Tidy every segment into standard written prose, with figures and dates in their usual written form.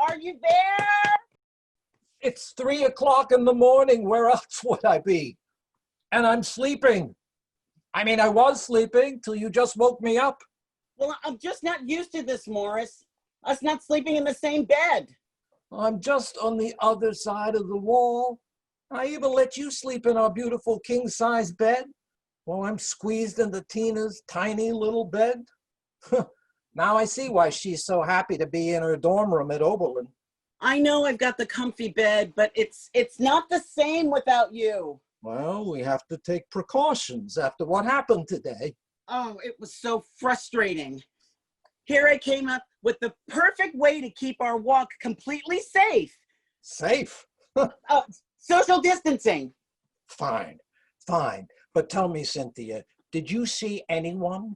are you there? It's 3 o'clock in the morning. Where else would I be? And I'm sleeping. I mean, I was sleeping till you just woke me up. Well, I'm just not used to this, Morris. Us not sleeping in the same bed. I'm just on the other side of the wall. I even let you sleep in our beautiful king-size bed while I'm squeezed into Tina's tiny little bed. Now I see why she's so happy to be in her dorm room at Oberlin. I know I've got the comfy bed, but it's not the same without you. Well, we have to take precautions after what happened today. Oh, it was so frustrating. Here I came up with the perfect way to keep our walk completely safe. Safe? Social distancing. Fine, fine. But tell me, Cynthia, did you see anyone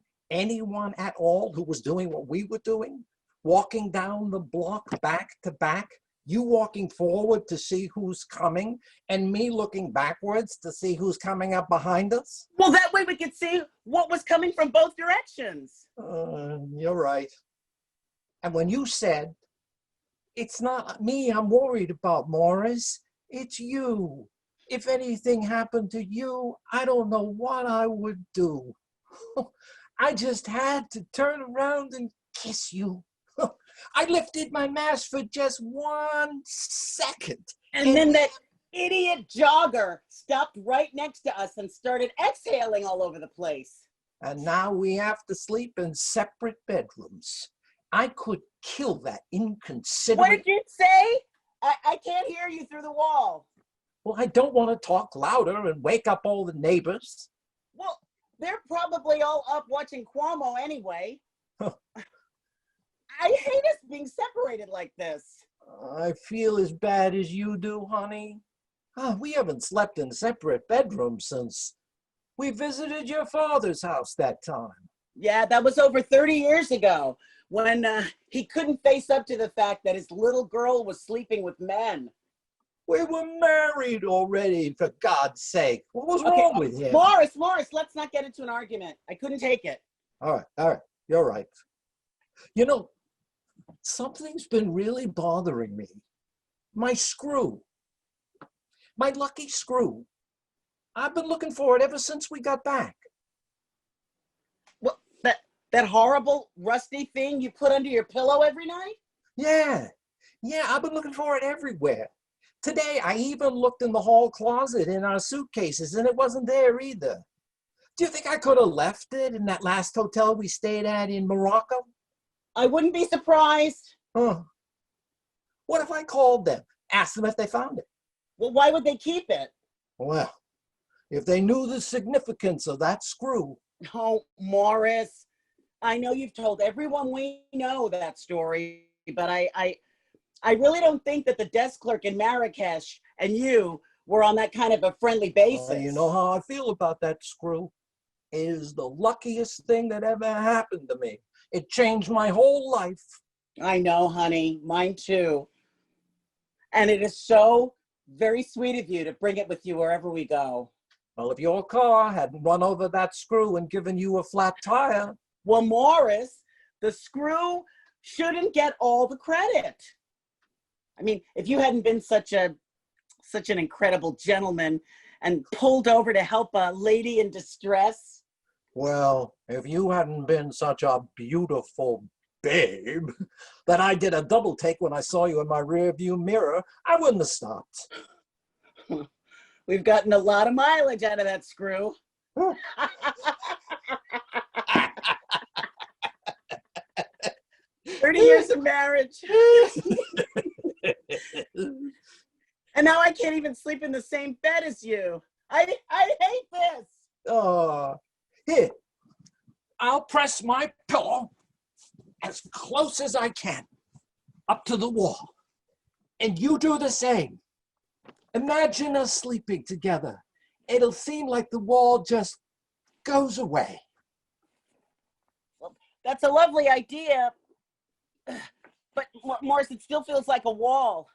at all who was doing what we were doing? Walking down the block back to back? You walking forward to see who's coming, and me looking backwards to see who's coming up behind us? Well, that way we could see what was coming from both directions. You're right. And when you said, it's not me I'm worried about, Morris, it's you. If anything happened to you, I don't know what I would do. I just had to turn around and kiss you. I lifted my mask for just 1 second. And then that idiot jogger stopped right next to us and started exhaling all over the place. And now we have to sleep in separate bedrooms. I could kill that inconsiderate... What did you say? I can't hear you through the wall. Well, I don't want to talk louder and wake up all the neighbors. Well, they're probably all up watching Cuomo anyway. I hate us being separated like this. I feel as bad as you do, honey. We haven't slept in separate bedrooms since we visited your father's house that time. Yeah, that was over 30 years ago when he couldn't face up to the fact that his little girl was sleeping with men. We were married already, for God's sake. What was wrong with him? Morris, let's not get into an argument. I couldn't take it. All right. You're right. You know, something's been really bothering me. My screw. My lucky screw. I've been looking for it ever since we got back. What, that horrible rusty thing you put under your pillow every night? Yeah, I've been looking for it everywhere. Today, I even looked in the hall closet in our suitcases, and it wasn't there either. Do you think I could have left it in that last hotel we stayed at in Morocco? I wouldn't be surprised. Huh. What if I called them, asked them if they found it? Well, why would they keep it? Well, if they knew the significance of that screw. Oh, Morris, I know you've told everyone we know that story, but I really don't think that the desk clerk in Marrakesh and you were on that kind of a friendly basis. You know how I feel about that screw. It is the luckiest thing that ever happened to me. It changed my whole life. I know, honey. Mine too. And it is so very sweet of you to bring it with you wherever we go. Well, if your car hadn't run over that screw and given you a flat tire. Well, Morris, the screw shouldn't get all the credit. I mean, if you hadn't been such an incredible gentleman and pulled over to help a lady in distress. Well, if you hadn't been such a beautiful babe that I did a double take when I saw you in my rear view mirror, I wouldn't have stopped. We've gotten a lot of mileage out of that screw. 30 years of marriage. And now I can't even sleep in the same bed as you. I hate this. Here, I'll press my pillow as close as I can up to the wall. And you do the same. Imagine us sleeping together. It'll seem like the wall just goes away. Well, that's a lovely idea. But Morris, it still feels like a wall.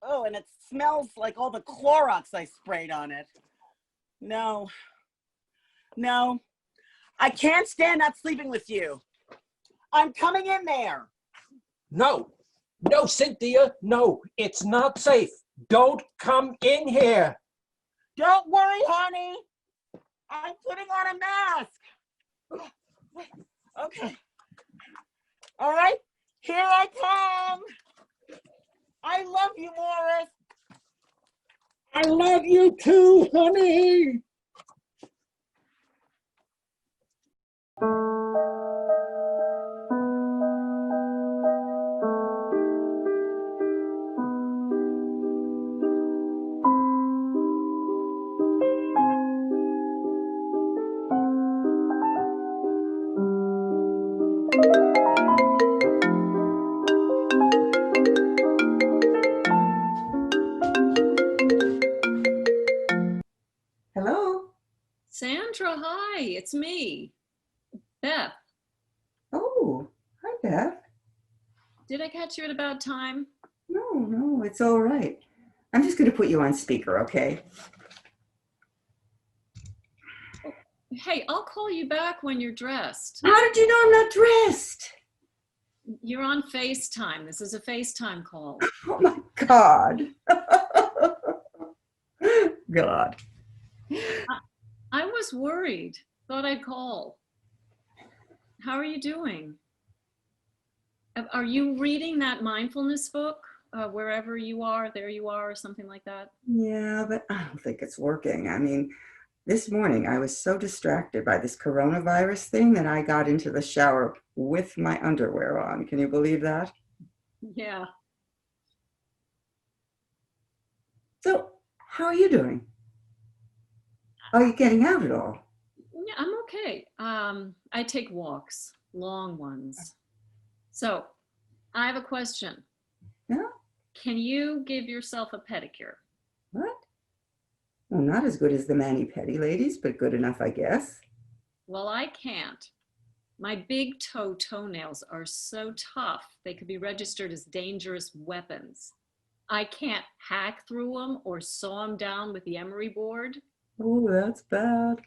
Oh, and it smells like all the Clorox I sprayed on it. No, I can't stand not sleeping with you. I'm coming in there. No, No, Cynthia, no, it's not safe. Don't come in here. Don't worry, honey. I'm putting on a mask. Okay. All right. Here I come. I love you, Morris. I love you too, honey. Hello? Sandra, hi, it's me, Beth. Oh, hi, Beth. Did I catch you at a bad time? No, it's all right. I'm just going to put you on speaker, okay? Hey, I'll call you back when you're dressed. How did you know I'm not dressed? You're on FaceTime. This is a FaceTime call. Oh, my God. God. I was worried. Thought I'd call. How are you doing? Are you reading that mindfulness book? Wherever you are, there you are, or something like that? Yeah, but I don't think it's working. I mean, this morning I was so distracted by this coronavirus thing that I got into the shower with my underwear on. Can you believe that? Yeah. So, how are you doing? Are you getting out at all? Yeah, I'm okay. I take walks, long ones. So, I have a question. Yeah? Can you give yourself a pedicure? What? Well, not as good as the mani-pedi ladies, but good enough, I guess. Well, I can't. My big toenails are so tough, they could be registered as dangerous weapons. I can't hack through them or saw them down with the emery board. Oh, that's bad.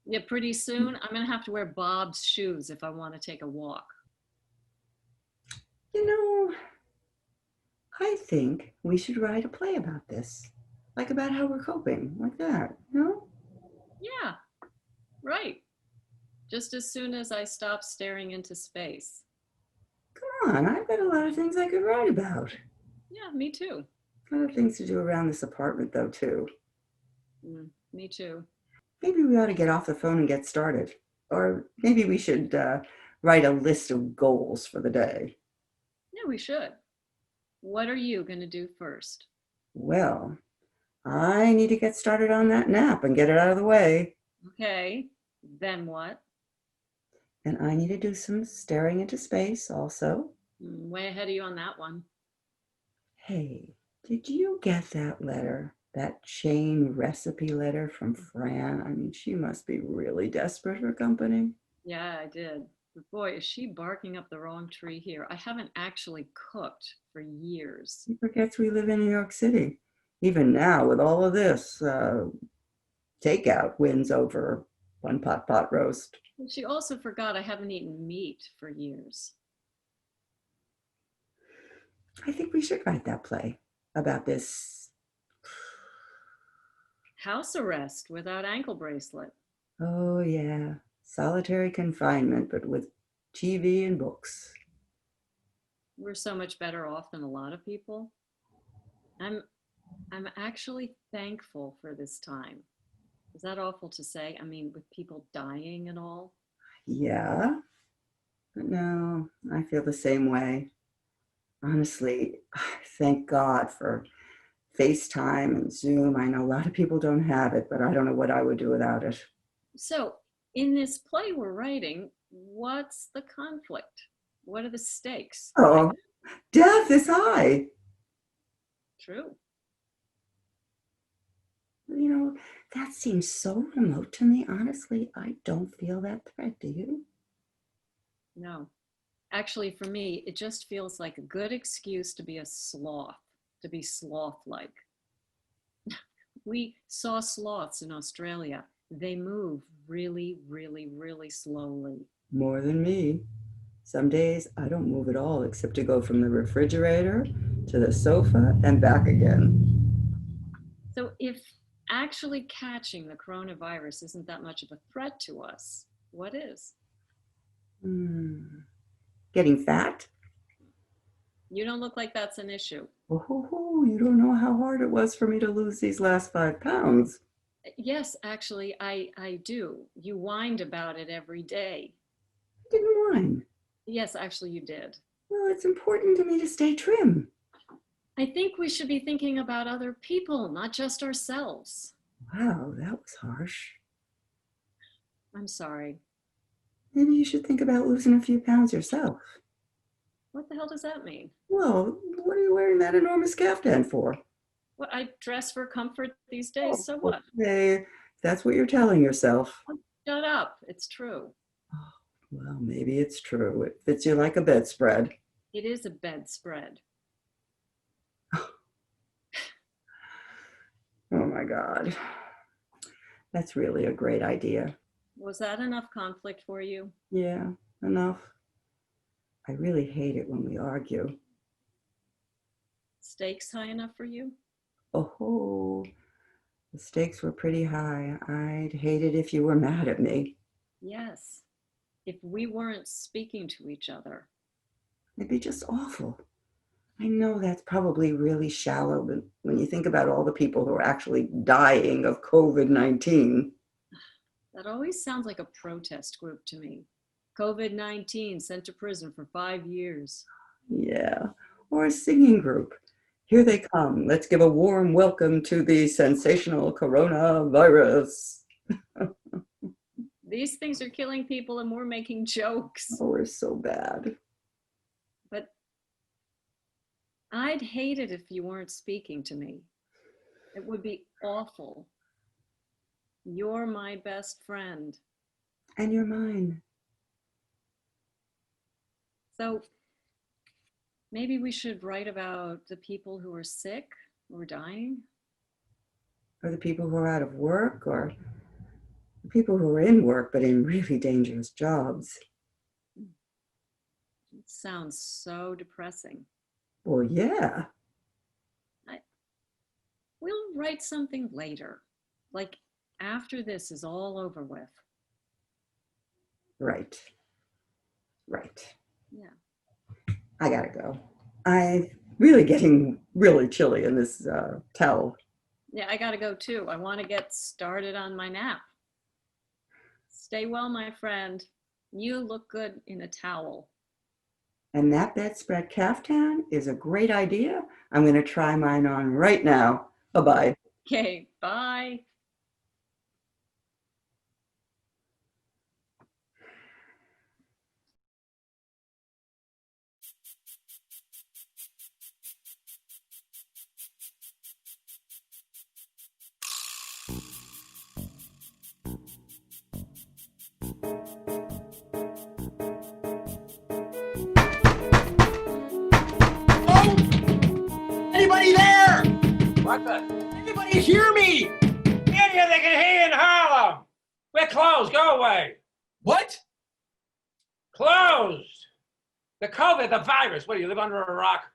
Yeah, pretty soon I'm gonna have to wear Bob's shoes if I want to take a walk. You know, I think we should write a play about this. Like about how we're coping, like that, you know? Yeah, right. Just as soon as I stop staring into space. Come on, I've got a lot of things I could write about. Yeah, me too. A lot of things to do around this apartment, though, too. Me too. Maybe we ought to get off the phone and get started. Or maybe we should write a list of goals for the day. Yeah, we should. What are you gonna do first? Well, I need to get started on that nap and get it out of the way. Okay, then what? And I need to do some staring into space also. Way ahead of you on that one. Hey, did you get that letter? That chain recipe letter from Fran? I mean, she must be really desperate for company. Yeah, I did. But boy, is she barking up the wrong tree here. I haven't actually cooked for years. She forgets we live in New York City. Even now, with all of this, takeout wins over one pot roast. She also forgot I haven't eaten meat for years. I think we should write that play about this. House arrest without ankle bracelet. Oh, yeah. Solitary confinement, but with TV and books. We're so much better off than a lot of people. I'm actually thankful for this time. Is that awful to say? I mean, with people dying and all. Yeah, but no, I feel the same way. Honestly, thank God for FaceTime and Zoom. I know a lot of people don't have it, but I don't know what I would do without it. So, in this play we're writing, what's the conflict? What are the stakes? Oh, death is high. True. You know, that seems so remote to me. Honestly, I don't feel that threat. Do you? No. Actually, for me, it just feels like a good excuse to be a sloth, to be sloth-like. We saw sloths in Australia. They move really, really, really slowly. More than me. Some days I don't move at all except to go from the refrigerator to the sofa and back again. So if actually catching the coronavirus isn't that much of a threat to us, what is? Getting fat? You don't look like that's an issue. Oh, you don't know how hard it was for me to lose these last 5 pounds. Yes, actually, I do. You whined about it every day. I didn't whine. Yes, actually, you did. Well, it's important to me to stay trim. I think we should be thinking about other people, not just ourselves. Wow, that was harsh. I'm sorry. Maybe you should think about losing a few pounds yourself. What the hell does that mean? Well, what are you wearing that enormous caftan for? Well, I dress for comfort these days, so what? Hey, that's what you're telling yourself. Shut up. It's true. Well, maybe it's true. It fits you like a bedspread. It is a bedspread. Oh my God. That's really a great idea. Was that enough conflict for you? Yeah, enough. I really hate it when we argue. Stakes high enough for you? Oh, the stakes were pretty high. I'd hate it if you were mad at me. Yes. If we weren't speaking to each other. It'd be just awful. I know that's probably really shallow, but when you think about all the people who are actually dying of COVID-19. That always sounds like a protest group to me. COVID-19 sent to prison for 5 years. Yeah, or a singing group. Here they come. Let's give a warm welcome to the sensational coronavirus. These things are killing people and we're making jokes. Oh, we're so bad. But I'd hate it if you weren't speaking to me. It would be awful. You're my best friend. And you're mine. So maybe we should write about the people who are sick or dying. Or the people who are out of work, or the people who are in work but in really dangerous jobs. It sounds so depressing. Well, yeah. We'll write something later, like after this is all over with. Right. Yeah. I gotta go. I'm really getting really chilly in this towel. Yeah, I gotta go too. I want to get started on my nap. Stay well, my friend. You look good in a towel. And that bedspread caftan is a great idea. I'm gonna try mine on right now. Bye-bye. Okay, bye. Anybody there? What the? Anybody hear me? Idiot, they can hear you in Harlem. We're closed. Go away. What? Closed. The COVID, the virus. What, do you live under a rock?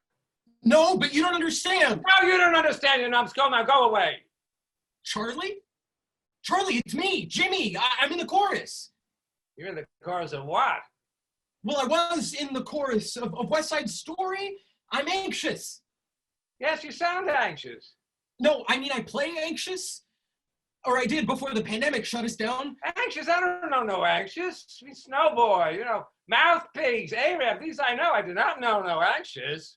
No, but you don't understand. No, you don't understand, you numbskull. Now go away. Charlie? Charlie, it's me, Jimmy. I'm in the chorus. You're in the chorus of what? Well, I was in the chorus of West Side Story. I'm anxious. Yes, you sound anxious. No, I mean, I play anxious. Or I did before the pandemic shut us down. Anxious? I don't know no anxious. Sweet Snowboy, you know, Mouthpiece, Arab. These I know. I do not know no anxious.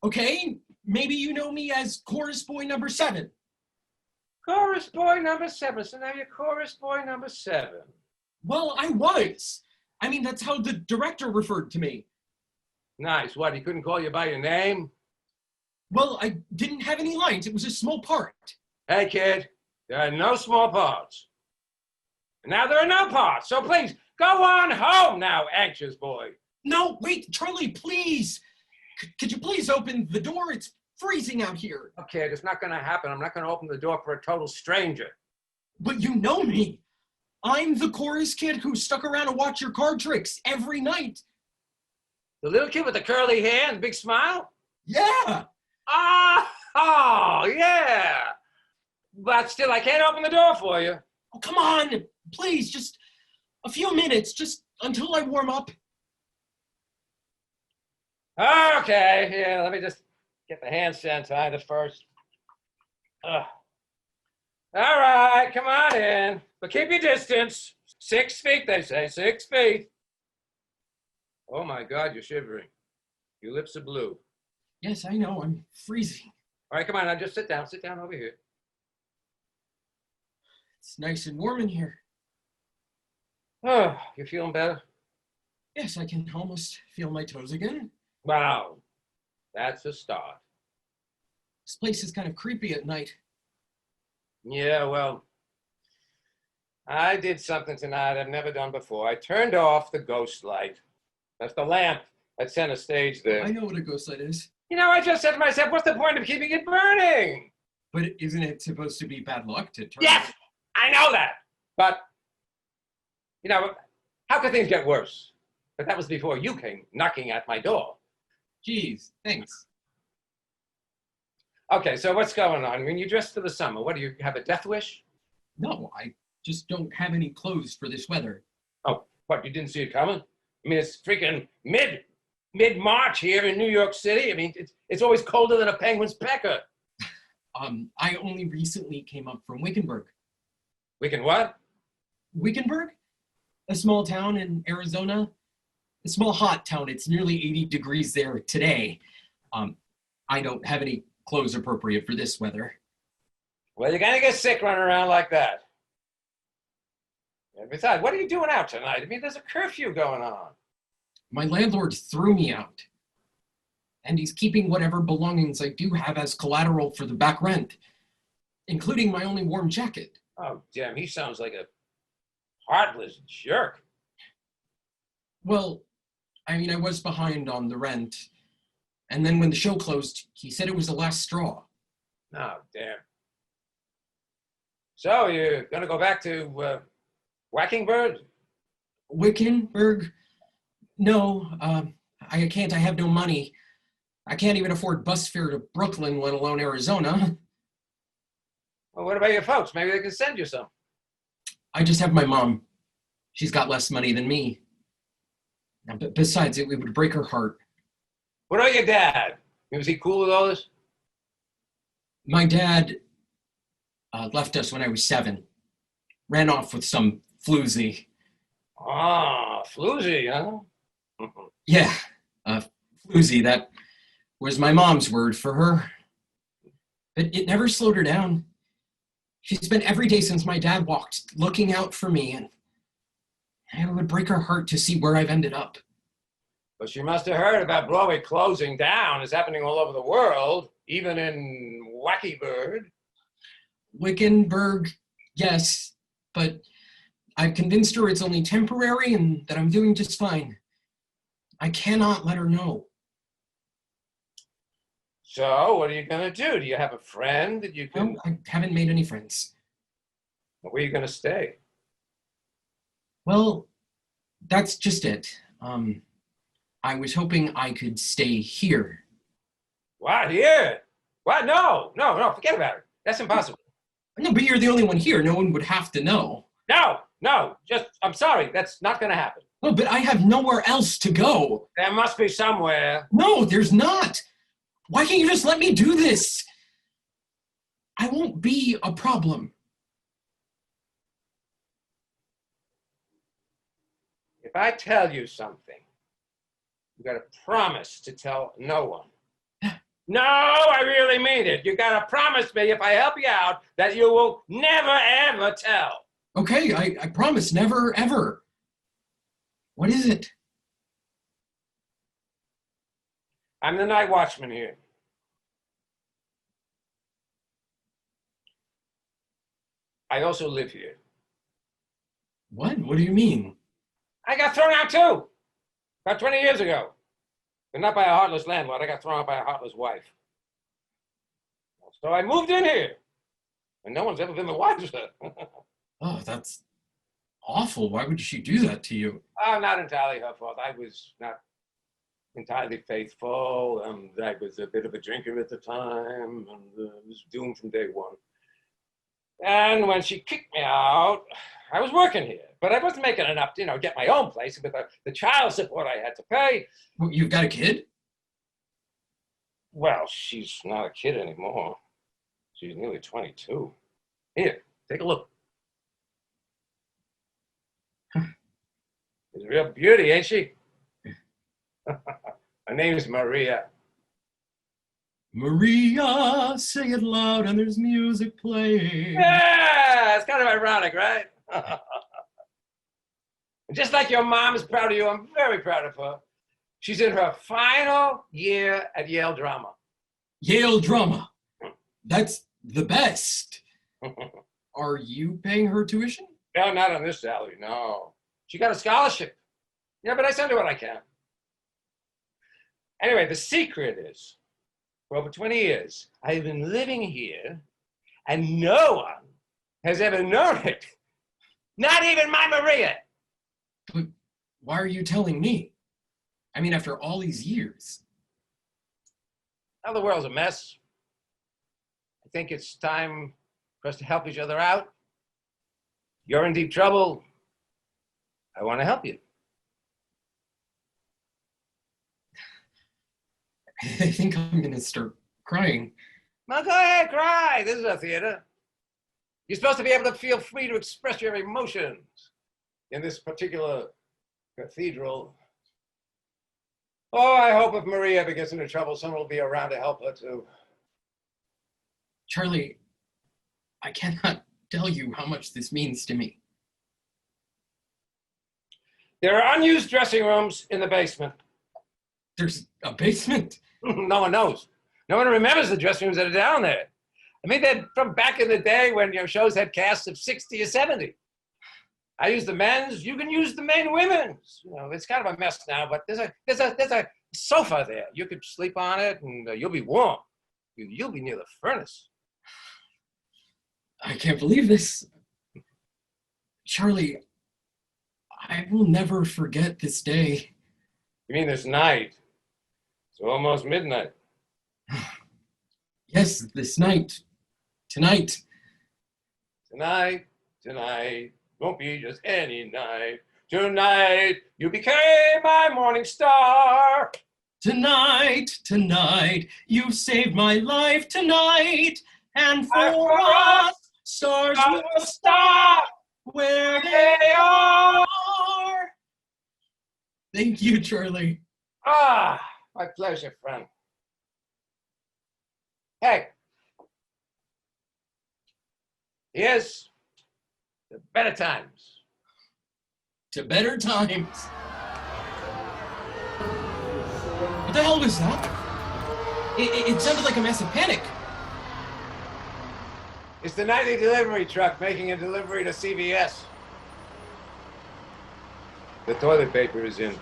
Okay, maybe you know me as chorus boy number 7. Chorus boy number 7. So now you're chorus boy number 7. Well, I was. I mean, that's how the director referred to me. Nice. What, he couldn't call you by your name? Well, I didn't have any lines. It was a small part. Hey, kid, there are no small parts. And now there are no parts. So please, go on home now, anxious boy. No, wait, Charlie, please. Could you please open the door? It's freezing out here. Okay, it's not going to happen. I'm not going to open the door for a total stranger. But you know me. I'm the chorus kid who stuck around to watch your card tricks every night. The little kid with the curly hair and the big smile? Yeah. Oh, yeah. But still, I can't open the door for you. Oh, come on. Please, just a few minutes, just until I warm up. Okay, yeah, let me just get the hand sanitizer first. Ugh. All right, come on in. But keep your distance. 6 feet, they say, 6 feet. Oh my God, you're shivering. Your lips are blue. Yes, I know, I'm freezing. All right, come on, now just sit down over here. It's nice and warm in here. Oh, you feeling better? Yes, I can almost feel my toes again. Wow, that's a start. This place is kind of creepy at night. Yeah, well, I did something tonight I've never done before. I turned off the ghost light. That's the lamp at center stage there. I know what a ghost light is. You know, I just said to myself, what's the point of keeping it burning? But isn't it supposed to be bad luck to turn? Yes, I know that. But, you know, how could things get worse? But that was before you came knocking at my door. Geez, thanks. Okay, so what's going on? I mean, you dressed for the summer. What, do you have a death wish? No, I just don't have any clothes for this weather. Oh, what, you didn't see it coming? I mean, it's freaking mid-March here in New York City. I mean, it's always colder than a penguin's pecker. I only recently came up from Wickenburg. Wicked what? Wickenburg? A small town in Arizona. A small hot town. It's nearly 80 degrees there today. I don't have any clothes appropriate for this weather. Well, you're gonna get sick running around like that. And besides, what are you doing out tonight? I mean, there's a curfew going on. My landlord threw me out. And he's keeping whatever belongings I do have as collateral for the back rent, including my only warm jacket. Oh, damn, he sounds like a heartless jerk. Well, I mean, I was behind on the rent. And then when the show closed, he said it was the last straw. Oh, damn. So, you're gonna go back to Wackingbird? Wickenburg? No, I can't. I have no money. I can't even afford bus fare to Brooklyn, let alone Arizona. Well, what about your folks? Maybe they can send you some. I just have my mom. She's got less money than me. But besides, it would break her heart. What about your dad? Was he cool with all this? My dad left us when I was 7. Ran off with some floozy. Ah, floozy, huh? Yeah, floozy. That was my mom's word for her. But it never slowed her down. She spent every day since my dad walked looking out for me, and it would break her heart to see where I've ended up. But she must have heard about Broadway closing down. It's happening all over the world, even in Wacky Bird. Wickenburg, yes, but I've convinced her it's only temporary and that I'm doing just fine. I cannot let her know. So, what are you going to do? Do you have a friend that you can... No, I haven't made any friends. Where are you going to stay? Well, that's just it. I was hoping I could stay here. What, here? What? No, forget about it. That's impossible. No, but you're the only one here. No one would have to know. No, just, I'm sorry. That's not going to happen. No, but I have nowhere else to go. There must be somewhere. No, there's not. Why can't you just let me do this? I won't be a problem. If I tell you something, you got to promise to tell no one. No, I really mean it. You got to promise me if I help you out that you will never, ever tell. Okay, I promise, never, ever. What is it? I'm the night watchman here. I also live here. What? What do you mean? I got thrown out too, about 20 years ago. But not by a heartless landlord. I got thrown out by a heartless wife. So I moved in here, and no one's ever been the wiser. Oh, that's awful. Why would she do that to you? Oh, not entirely her fault. I was not entirely faithful, and I was a bit of a drinker at the time, and was doomed from day one. And when she kicked me out, I was working here, but I wasn't making enough to, get my own place with the child support I had to pay. You've got a kid? Well, she's not a kid anymore. She's nearly 22. Here, take a look. She's a real beauty, ain't she? Her name's Maria. Maria, say it loud and there's music playing. Yeah, it's kind of ironic, right? Just like your mom is proud of you, I'm very proud of her. She's in her final year at Yale Drama. Yale Drama. That's the best. Are you paying her tuition? No, not on this salary, no. She got a scholarship. Yeah, but I send her what I can. Anyway, the secret is, for over 20 years, I've been living here, and no one has ever known it. Not even my Maria. But why are you telling me? I mean, after all these years. Now the world's a mess. I think it's time for us to help each other out. You're in deep trouble. I want to help you. I think I'm gonna start crying. Now go ahead, cry. This is a theater. You're supposed to be able to feel free to express your emotions in this particular cathedral. Oh, I hope if Maria ever gets into trouble, someone will be around to help her too. Charlie, I cannot tell you how much this means to me. There are unused dressing rooms in the basement. There's a basement? No one knows. No one remembers the dressing rooms that are down there. I mean, they're from back in the day when shows had casts of 60 or 70. I use the men's. You can use the main women's. It's kind of a mess now, but there's a sofa there. You could sleep on it, and you'll be warm. You'll be near the furnace. I can't believe this. Charlie, I will never forget this day. You mean this night? It's almost midnight. Yes, this night. Tonight. Tonight won't be just any night. Tonight you became my morning star. Tonight, you saved my life tonight. And for us, stars will stop where they are. Thank you, Charlie. Ah, my pleasure, friend. Hey, here's the better times. To better times. What the hell was that? It sounded like a massive panic. It's the nightly delivery truck making a delivery to CVS. The toilet paper is in.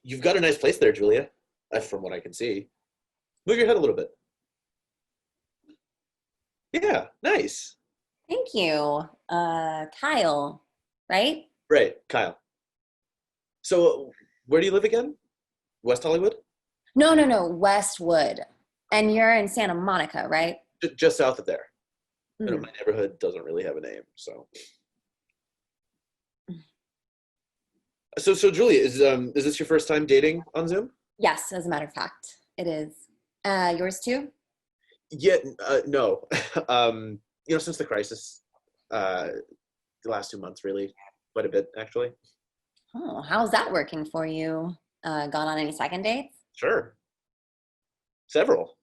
You've got a nice place there, Julia, from what I can see. Move your head a little bit. Yeah, nice. Thank you. Kyle, right? Right, Kyle. So, where do you live again? West Hollywood? No, Westwood. And you're in Santa Monica, right? Just south of there. Mhm. My neighborhood doesn't really have a name, so. So Julia, is this your first time dating on Zoom? Yes, as a matter of fact, it is. Yours too? Yeah, no. Since the crisis, the last 2 months, really, quite a bit, actually. Oh, how's that working for you? Gone on any second dates? Sure. Several.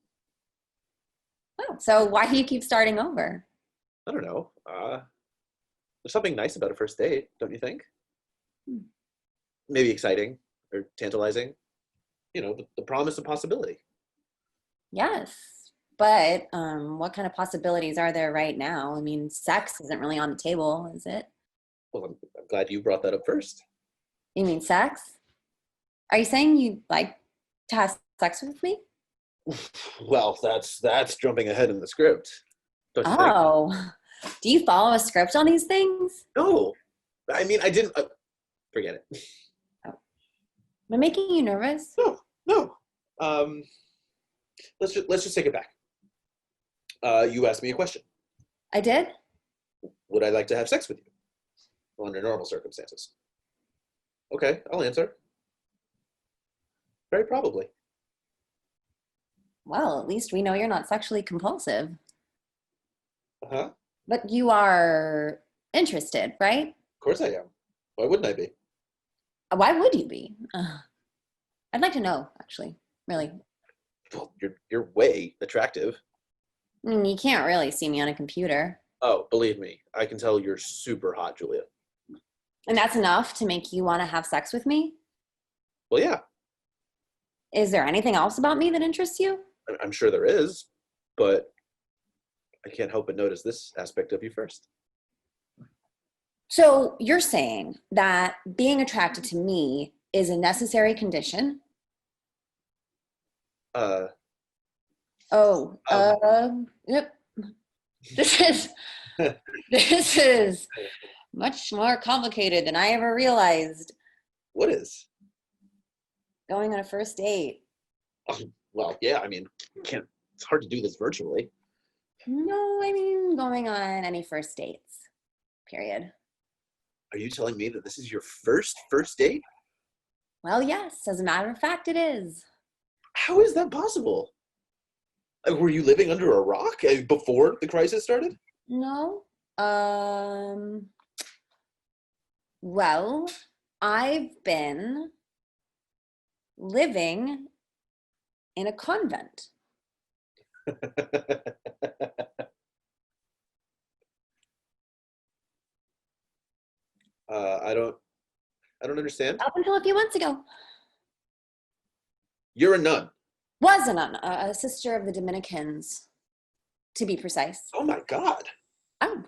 Oh, so why do you keep starting over? I don't know. There's something nice about a first date, don't you think? Maybe exciting or tantalizing. You know, the promise of possibility. Yes. But what kind of possibilities are there right now? I mean, sex isn't really on the table, is it? Well, I'm glad you brought that up first. You mean sex? Are you saying you'd like to have sex with me? Well, that's jumping ahead in the script. Don't you think? Oh, do you follow a script on these things? No, I mean I didn't. Forget it. Am I making you nervous? No. Let's just take it back. You asked me a question. I did? Would I like to have sex with you? Well, under normal circumstances. Okay, I'll answer. Very probably. Well, at least we know you're not sexually compulsive. Uh-huh. Of But you are interested, right? course I am. Why wouldn't I be? Why would you be? I'd like to know, actually, really. Well, you're way attractive. I mean, you can't really see me on a computer. Oh, believe me, I can tell you're super hot, Julia. And that's enough to make you want to have sex with me? Well, yeah, Is there anything else about me that interests you? I'm sure there is, but I can't help but notice this aspect of you first. So you're saying that being attracted to me is a necessary condition? Yep. This is much more complicated than I ever realized. What is? Going on a first date. Well, yeah, I mean, can't. It's hard to do this virtually. No, I mean going on any first dates. Period. Are you telling me that this is your first date? Well, yes, as a matter of fact, it is. How is that possible? Were you living under a rock before the crisis started? No. Well, I've been living in a convent. I don't understand. Up until a few months ago. You're a nun. Was a nun, a sister of the Dominicans, to be precise. Oh my God. Oh,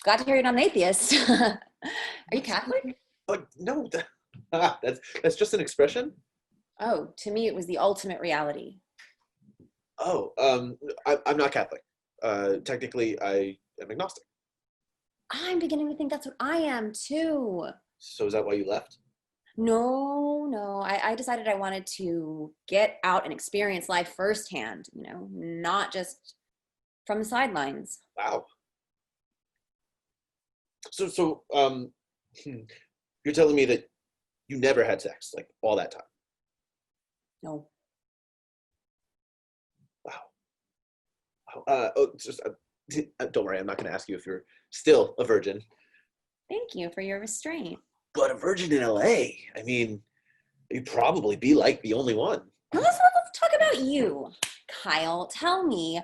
glad to hear you're not an atheist. Are you Catholic? But no, that's just an expression. Oh, to me, it was the ultimate reality. Oh, I'm not Catholic. Technically, I am agnostic. I'm beginning to think that's what I am too. So is that why you left? No. I decided I wanted to get out and experience life firsthand, not just from the sidelines. Wow. So, you're telling me that you never had sex, like all that time? No. Wow. Don't worry, I'm not going to ask you if you're still a virgin. Thank you for your restraint. But a virgin in LA, I mean, you'd probably be like the only one. Now let's talk about you, Kyle. Tell me,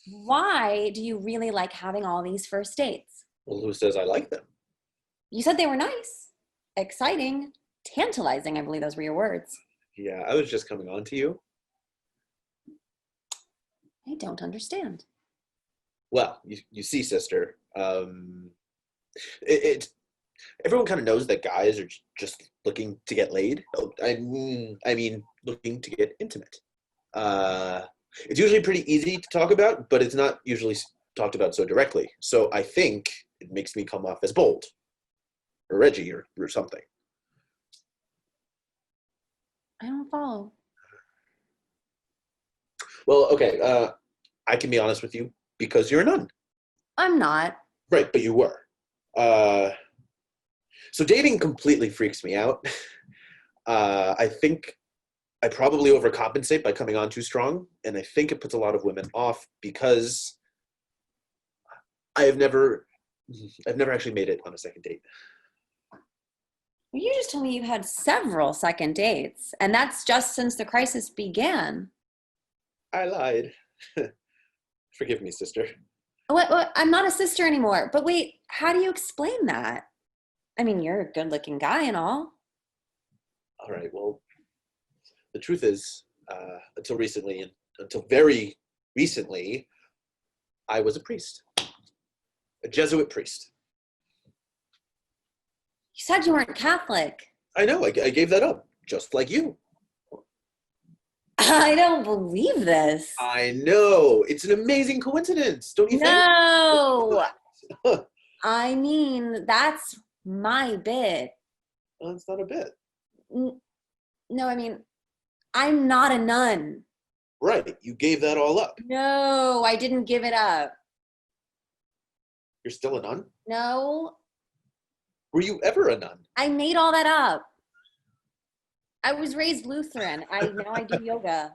why do you really like having all these first dates? Well, who says I like them? You said they were nice, exciting, tantalizing. I believe those were your words. Yeah, I was just coming on to you. I don't understand. Well, you see, sister, everyone kind of knows that guys are just looking to get laid. I mean, looking to get intimate. It's usually pretty easy to talk about, but it's not usually talked about so directly. So I think it makes me come off as bold, or Reggie, or something. I don't follow. Well, okay, I can be honest with you because you're a nun. I'm not. Right, but you were. So dating completely freaks me out. I think I probably overcompensate by coming on too strong, and I think it puts a lot of women off because I've never actually made it on a second date. Well, you just told me you've had several second dates, and that's just since the crisis began. I lied. Forgive me, sister. What? I'm not a sister anymore. But wait, how do you explain that? I mean, you're a good looking guy and all. All right, well, the truth is, until very recently, I was a priest, a Jesuit priest. You said you weren't Catholic. I know, I gave that up, just like you. I don't believe this. I know, it's an amazing coincidence, don't you think? No. I mean, that's my bit. Well, it's not a bit. No, I mean, I'm not a nun. Right, you gave that all up. No, I didn't give it up. You're still a nun? No, Were you ever a nun? I made all that up. I was raised Lutheran. Now I do yoga.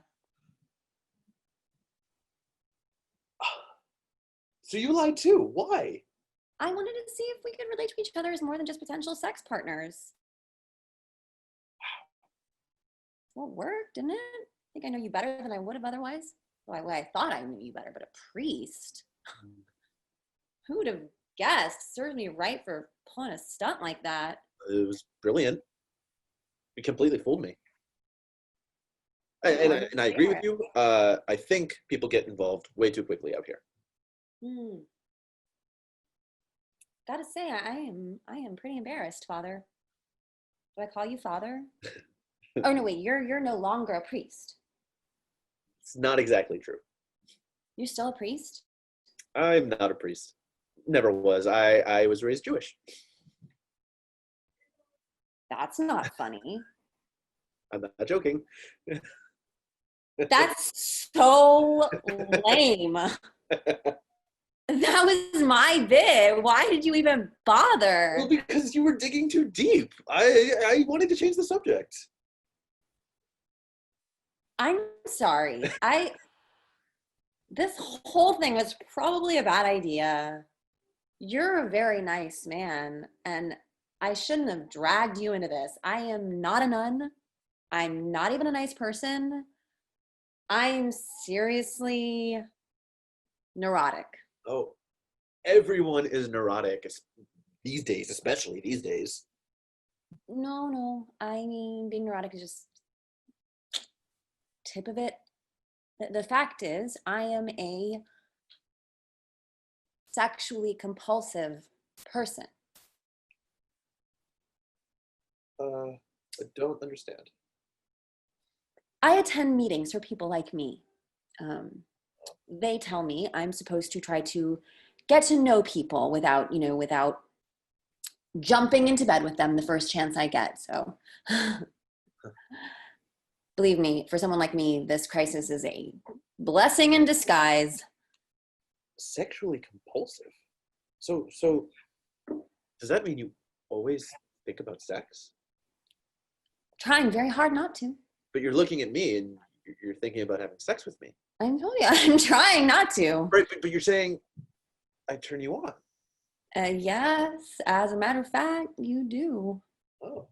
So you lied too. Why? I wanted to see if we could relate to each other as more than just potential sex partners. Well, it worked, didn't it? I think I know you better than I would have otherwise. Well, I thought I knew you better, but a priest? Who would have guessed? Serves me right for pulling a stunt like that. It was brilliant. It completely fooled me. And I agree with you. I think people get involved way too quickly out here. Gotta say, I am pretty embarrassed, Father. Do I call you Father? Oh no, wait, you're no longer a priest. It's not exactly true. You're still a priest? I'm not a priest. Never was. I was raised Jewish. That's not funny. I'm not joking. That's so lame. That was my bit. Why did you even bother? Well, because you were digging too deep. I wanted to change the subject. I'm sorry. This whole thing was probably a bad idea. You're a very nice man, and I shouldn't have dragged you into this. I am not a nun. I'm not even a nice person. I'm seriously neurotic. Oh, everyone is neurotic these days, especially these days. No. I mean, being neurotic is just tip of it. The fact is, I am a sexually compulsive person. I don't understand. I attend meetings for people like me. They tell me I'm supposed to try to get to know people without jumping into bed with them the first chance I get. So believe me, for someone like me, this crisis is a blessing in disguise. Sexually compulsive? So does that mean you always think about sex? Trying very hard not to. But you're looking at me and you're thinking about having sex with me. I'm trying not to. Right, but you're saying I turn you on. Yes, as a matter of fact, you do. Oh.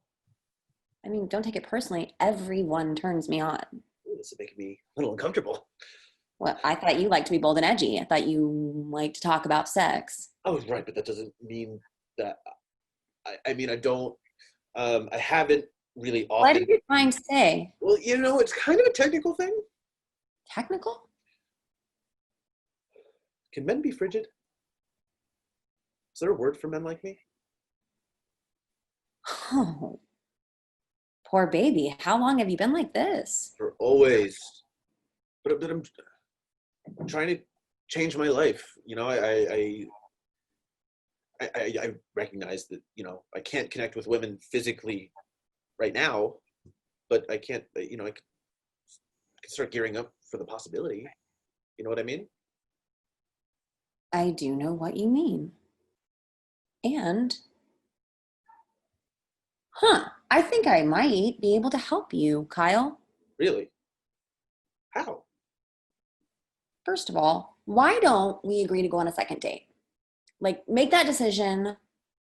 I mean, don't take it personally. Everyone turns me on. Ooh, this is making me a little uncomfortable. Well, I thought you liked to be bold and edgy. I thought you liked to talk about sex. Oh, right, but that doesn't mean that. I mean, I don't. I haven't really often. What are you trying to say? Well, it's kind of a technical thing. Technical? Can men be frigid? Is there a word for men like me? Oh, poor baby. How long have you been like this? For always. But I'm trying to change my life. I recognize that, I can't connect with women physically right now, but I can't, I can start gearing up for the possibility. You know what I mean? I do know what you mean. And, I think I might be able to help you, Kyle. Really? How? First of all, why don't we agree to go on a second date? Like, make that decision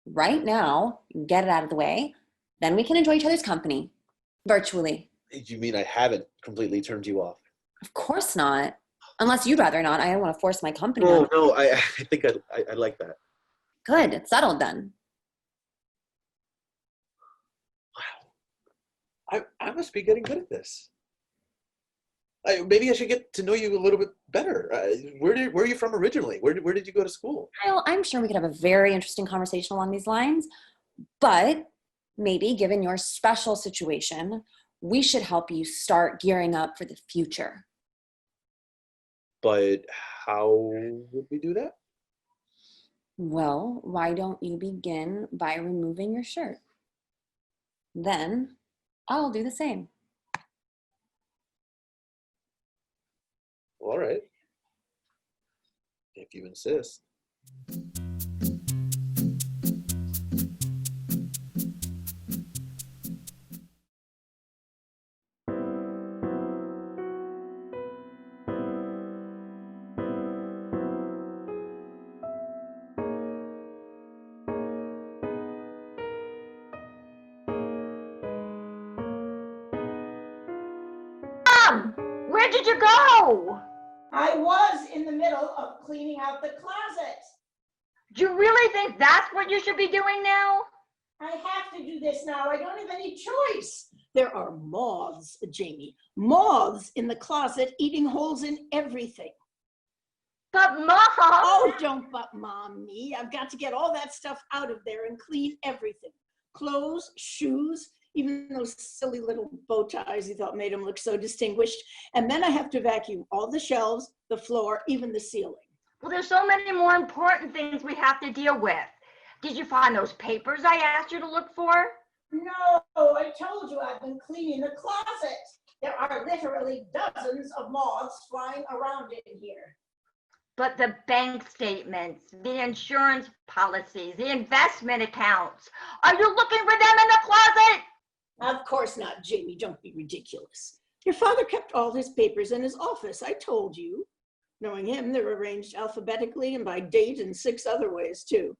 right now, get it out of the way, then we can enjoy each other's company, virtually. You mean I haven't completely turned you off? Of course not. Unless you'd rather not. I don't want to force my company on you. No, I think I like that. Good, it's settled then. I must be getting good at this. Maybe I should get to know you a little bit better. Where are you from originally? Where did you go to school? Kyle, I'm sure we could have a very interesting conversation along these lines, but maybe given your special situation, we should help you start gearing up for the future. But how would we do that? Well, why don't you begin by removing your shirt? Then I'll do the same. All right. If you insist. Mom, where did you go? I was in the middle of cleaning out the closet. Do you really think that's what you should be doing now? I have to do this now. I don't have any choice. There are moths, Jamie. Moths in the closet eating holes in everything. But Mom! Oh, don't but Mom me. I've got to get all that stuff out of there and clean everything. Clothes, shoes, even those silly little bow ties you thought made them look so distinguished. And then I have to vacuum all the shelves, the floor, even the ceiling. Well, there's so many more important things we have to deal with. Did you find those papers I asked you to look for? No, I told you I've been cleaning the closet. There are literally dozens of moths flying around in here. But the bank statements, the insurance policies, the investment accounts, are you looking for them in the closet? Of course not, Jamie. Don't be ridiculous. Your father kept all his papers in his office. I told you. Knowing him, they're arranged alphabetically and by date and 6 other ways, too.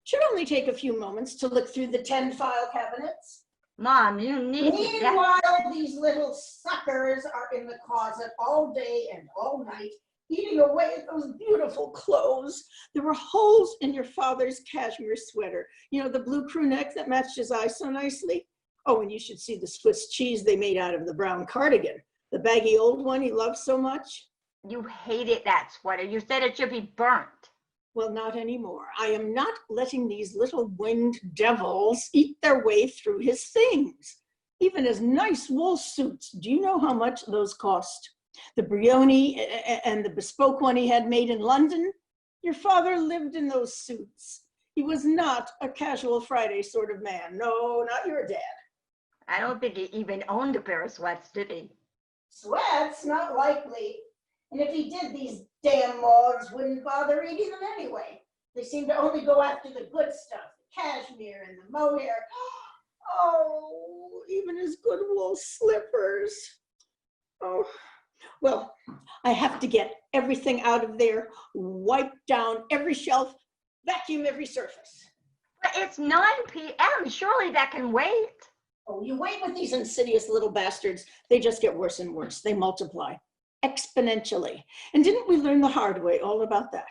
Should only take a few moments to look through the 10 file cabinets. Mom, you need to get... Meanwhile, these little suckers are in the closet all day and all night, eating away at those beautiful clothes. There were holes in your father's cashmere sweater. You know, the blue crew neck that matched his eyes so nicely? Oh, and you should see the Swiss cheese they made out of the brown cardigan. The baggy old one he loved so much. You hated that sweater. You said it should be burnt. Well, not anymore. I am not letting these little winged devils eat their way through his things. Even his nice wool suits. Do you know how much those cost? The Brioni and the bespoke one he had made in London? Your father lived in those suits. He was not a casual Friday sort of man. No, not your dad. I don't think he even owned a pair of sweats, did he? Sweats? Not likely. And if he did, these damn moths wouldn't bother eating them anyway. They seem to only go after the good stuff, the cashmere and the mohair. Oh, even his good wool slippers. Oh, well, I have to get everything out of there, wipe down every shelf, vacuum every surface. But it's 9 p.m. Surely that can wait. Oh, you wait with these insidious little bastards. They just get worse and worse. They multiply exponentially. And didn't we learn the hard way all about that?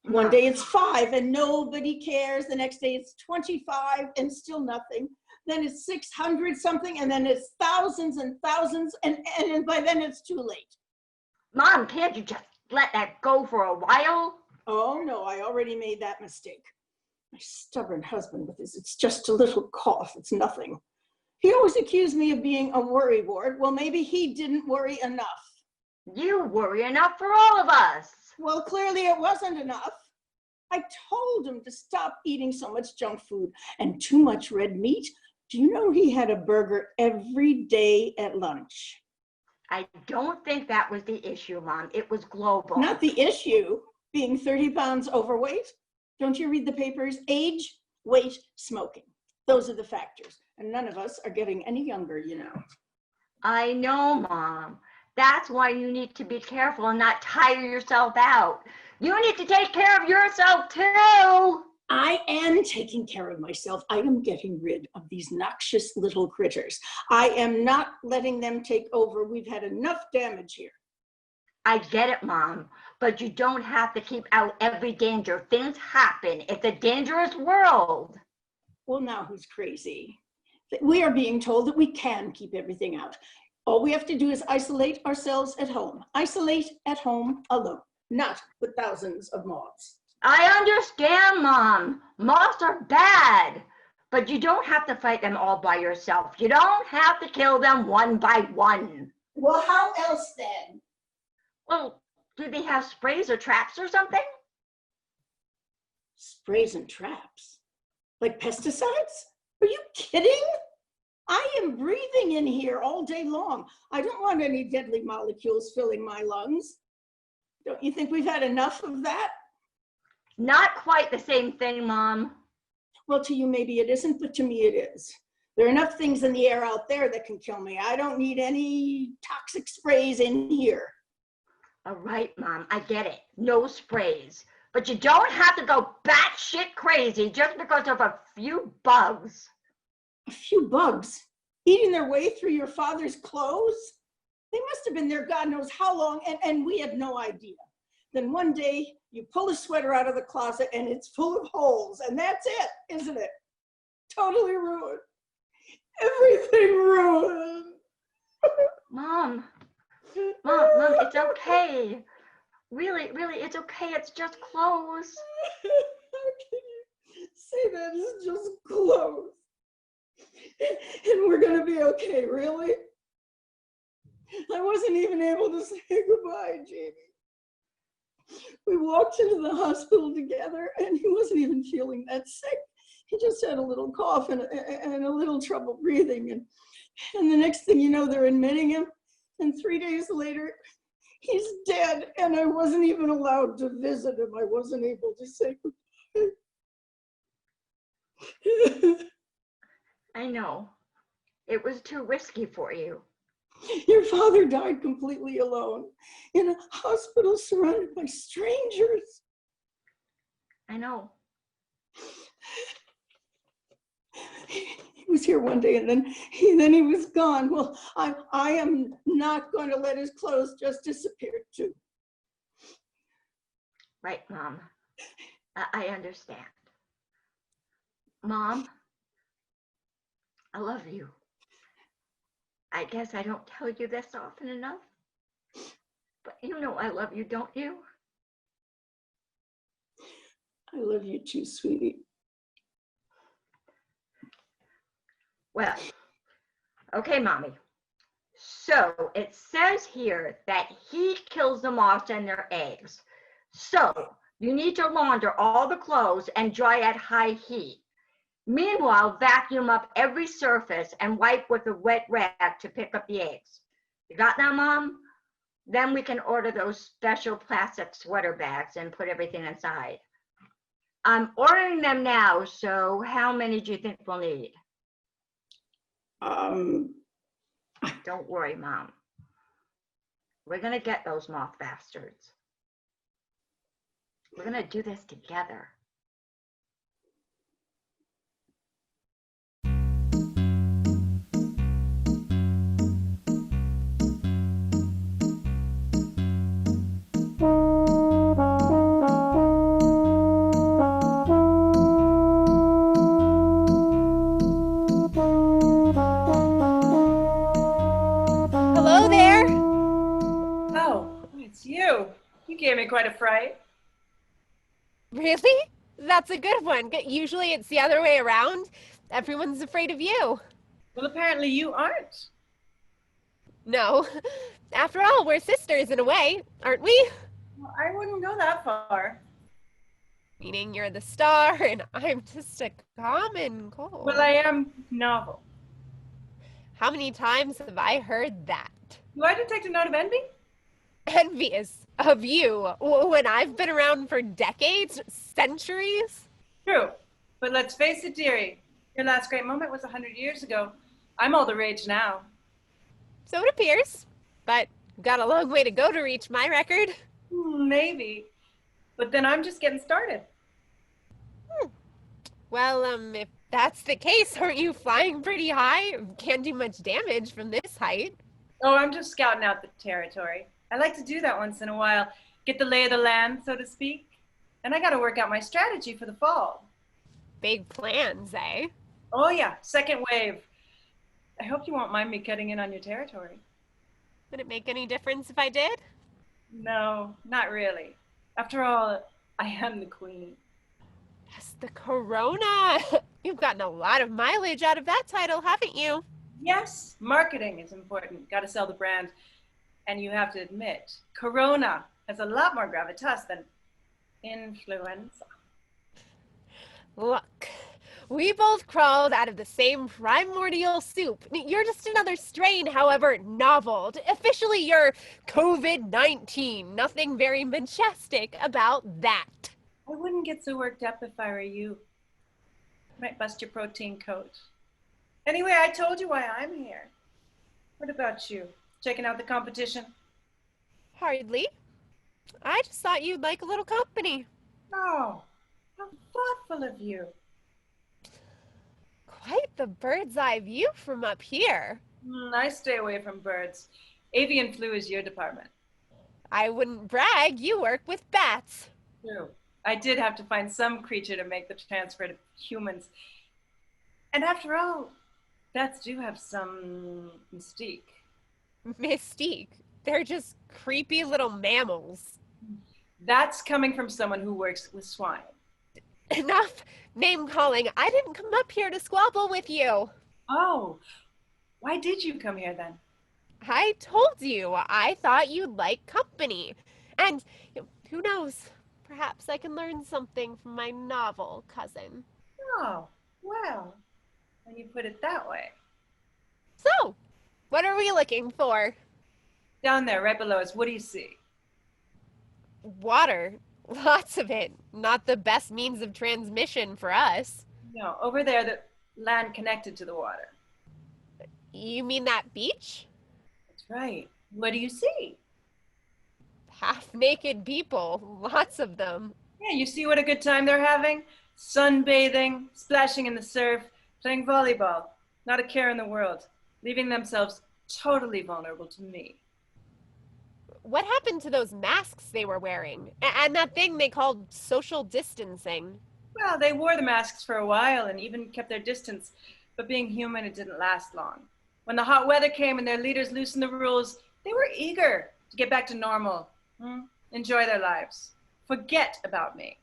One day it's 5 and nobody cares. The next day it's 25 and still nothing. Then it's 600 something, and then it's thousands and thousands, and by then it's too late. Mom, can't you just let that go for a while? Oh no, I already made that mistake. My stubborn husband with his, it's just a little cough, it's nothing. He always accused me of being a worrywart. Well, maybe he didn't worry enough. You worry enough for all of us. Well, clearly it wasn't enough. I told him to stop eating so much junk food and too much red meat. Do you know he had a burger every day at lunch? I don't think that was the issue, Mom. It was global. Not the issue, being 30 pounds overweight. Don't you read the papers? Age, weight, smoking. Those are the factors. And none of us are getting any younger, you know. I know, Mom. That's why you need to be careful and not tire yourself out. You need to take care of yourself too. I am taking care of myself. I am getting rid of these noxious little critters. I am not letting them take over. We've had enough damage here. I get it, Mom, but you don't have to keep out every danger. Things happen. It's a dangerous world. Well, now who's crazy? We are being told that we can keep everything out. All we have to do is isolate ourselves at home. Isolate at home alone, not with thousands of moths. I understand, Mom. Moths are bad, but you don't have to fight them all by yourself. You don't have to kill them one by one. Well, how else then? Well, do they have sprays or traps or something? Sprays and traps? Like pesticides? Are you kidding? I am breathing in here all day long. I don't want any deadly molecules filling my lungs. Don't you think we've had enough of that? Not quite the same thing, Mom. Well, to you maybe it isn't, but to me it is. There are enough things in the air out there that can kill me. I don't need any toxic sprays in here. All right, Mom, I get it. No sprays. But you don't have to go batshit crazy just because of a few bugs. A few bugs eating their way through your father's clothes? They must have been there God knows how long, and we had no idea. Then one day you pull a sweater out of the closet and it's full of holes, and that's it, isn't it? Totally ruined. Everything ruined. Mom, it's okay. Really, it's okay. It's just clothes. How can you say that? It's just clothes. And we're gonna be okay, really? I wasn't even able to say goodbye, Jamie. We walked into the hospital together and he wasn't even feeling that sick. He just had a little cough and a little trouble breathing. And the next thing you know, they're admitting him. And 3 days later, he's dead. And I wasn't even allowed to visit him. I wasn't able to say goodbye. I know. It was too risky for you. Your father died completely alone in a hospital surrounded by strangers. I know. He was here one day and then he was gone. Well, I am not going to let his clothes just disappear too. Right, Mom. I understand. Mom, I love you. I guess I don't tell you this often enough, but you know I love you, don't you? I love you too, sweetie. Well, okay, Mommy. So it says here that he kills the moths and their eggs. So you need to launder all the clothes and dry at high heat. Meanwhile, vacuum up every surface and wipe with a wet rag to pick up the eggs. You got that, Mom? Then we can order those special plastic sweater bags and put everything inside. I'm ordering them now, so how many do you think we'll need? Don't worry, Mom. We're gonna get those moth bastards. We're gonna do this together. Hello there. Oh, it's you. You gave me quite a fright. Really? That's a good one. Usually it's the other way around. Everyone's afraid of you. Well, apparently you aren't. No. After all, we're sisters in a way, aren't we? Well, I wouldn't go that far. Meaning you're the star and I'm just a common cold. Well, I am novel. How many times have I heard that? Do I detect a note of envy? Envious of you when I've been around for decades, centuries? True. But let's face it, dearie. Your last great moment was 100 years ago. I'm all the rage now. So it appears. But got a long way to go to reach my record. Maybe. But then I'm just getting started. Well, if that's the case, aren't you flying pretty high? Can't do much damage from this height. Oh, I'm just scouting out the territory. I like to do that once in a while. Get the lay of the land, so to speak. And I got to work out my strategy for the fall. Big plans, eh? Oh, yeah. Second wave. I hope you won't mind me cutting in on your territory. Would it make any difference if I did? No, not really. After all, I am the queen. Yes, the Corona. You've gotten a lot of mileage out of that title, haven't you? Yes, marketing is important. Got to sell the brand. And you have to admit, Corona has a lot more gravitas than influenza. Look, we both crawled out of the same primordial soup. You're just another strain, however novel. Officially, you're COVID-19. Nothing very majestic about that. I wouldn't get so worked up if I were you. Might bust your protein coat. Anyway, I told you why I'm here. What about you? Checking out the competition? Hardly. I just thought you'd like a little company. Oh, how thoughtful of you. Quite the bird's eye view from up here. I stay away from birds. Avian flu is your department. I wouldn't brag. You work with bats. True. I did have to find some creature to make the transfer to humans. And after all, bats do have some mystique. Mystique. They're just creepy little mammals. That's coming from someone who works with swine. Enough name calling. I didn't come up here to squabble with you. Oh, why did you come here then? I told you I thought you'd like company. And who knows, perhaps I can learn something from my novel cousin. Oh, well, when you put it that way. So, what are we looking for? Down there, right below us, what do you see? Water. Lots of it. Not the best means of transmission for us. No, over there, the land connected to the water. You mean that beach? That's right. What do you see? Half-naked people. Lots of them. Yeah, you see what a good time they're having? Sunbathing, splashing in the surf, playing volleyball. Not a care in the world. Leaving themselves totally vulnerable to me. What happened to those masks they were wearing? And that thing they called social distancing? Well, they wore the masks for a while and even kept their distance, but being human, it didn't last long. When the hot weather came and their leaders loosened the rules, they were eager to get back to normal, enjoy their lives, forget about me.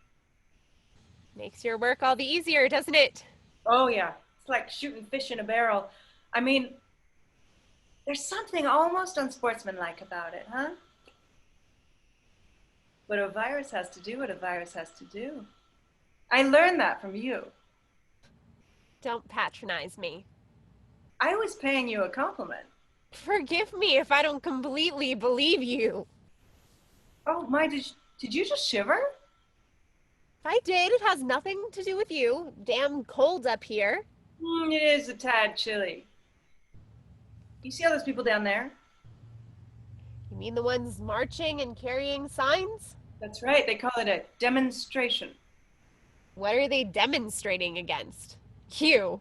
Makes your work all the easier, doesn't it? Oh yeah, it's like shooting fish in a barrel. I mean, there's something almost unsportsmanlike about it, huh? But a virus has to do what a virus has to do. I learned that from you. Don't patronize me. I was paying you a compliment. Forgive me if I don't completely believe you. Oh my, did you just shiver? I did. It has nothing to do with you. Damn cold up here. It is a tad chilly. You see all those people down there? You mean the ones marching and carrying signs? That's right. They call it a demonstration. What are they demonstrating against? You.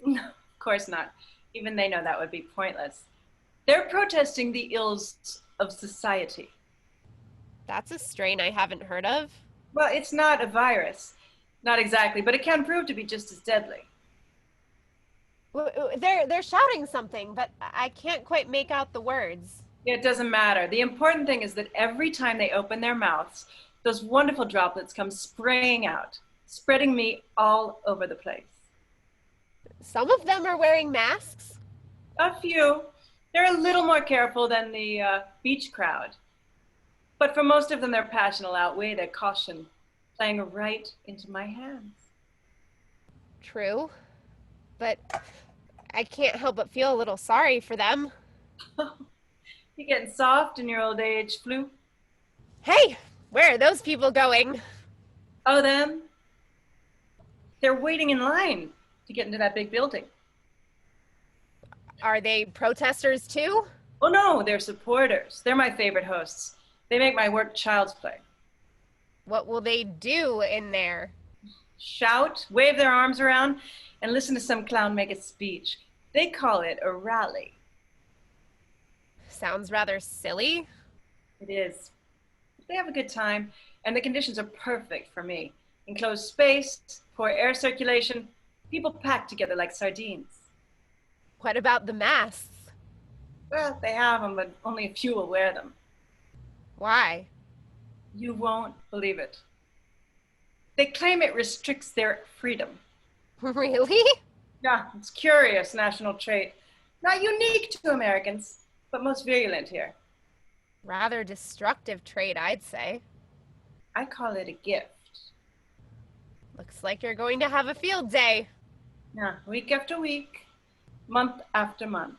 No, of course not. Even they know that would be pointless. They're protesting the ills of society. That's a strain I haven't heard of. Well, it's not a virus. Not exactly, but it can prove to be just as deadly. They're shouting something, but I can't quite make out the words. It doesn't matter. The important thing is that every time they open their mouths, those wonderful droplets come spraying out, spreading me all over the place. Some of them are wearing masks. A few. They're a little more careful than the beach crowd. But for most of them, their passion will outweigh their caution, playing right into my hands. True. But I can't help but feel a little sorry for them. You getting soft in your old age, Flu? Hey, where are those people going? Oh, them? They're waiting in line to get into that big building. Are they protesters too? Oh no, they're supporters. They're my favorite hosts. They make my work child's play. What will they do in there? Shout, wave their arms around, and listen to some clown make a speech. They call it a rally. Sounds rather silly. It is. They have a good time, and the conditions are perfect for me. Enclosed space, poor air circulation, people packed together like sardines. What about the masks? Well, they have them, but only a few will wear them. Why? You won't believe it. They claim it restricts their freedom. Really? Yeah, it's curious national trait. Not unique to Americans, but most virulent here. Rather destructive trait, I'd say. I call it a gift. Looks like you're going to have a field day. Yeah, week after week, month after month.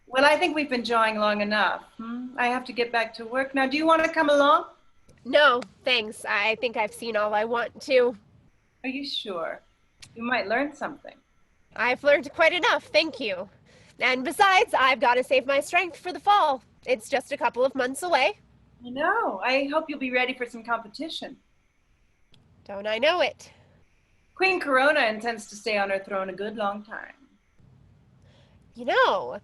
Well, I think we've been jawing long enough. I have to get back to work. Now, do you want to come along? No, thanks. I think I've seen all I want to. Are you sure? You might learn something. I've learned quite enough, thank you. And besides, I've got to save my strength for the fall. It's just a couple of months away. I know. I hope you'll be ready for some competition. Don't I know it? Queen Corona intends to stay on her throne a good long time. You know,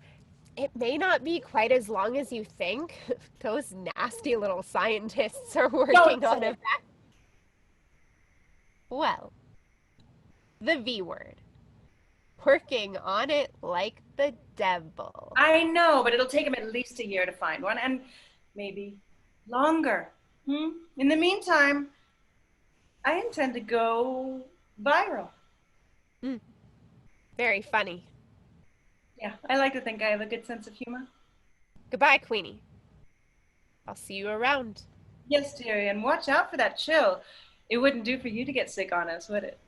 it may not be quite as long as you think. Those nasty little scientists are working on a vac. Well, the V word. Working on it like the devil. I know, but it'll take him at least a year to find one, and maybe longer. In the meantime, I intend to go viral. Very funny. Yeah, I like to think I have a good sense of humor. Goodbye, Queenie. I'll see you around. Yes, dearie, and watch out for that chill. It wouldn't do for you to get sick on us, would it?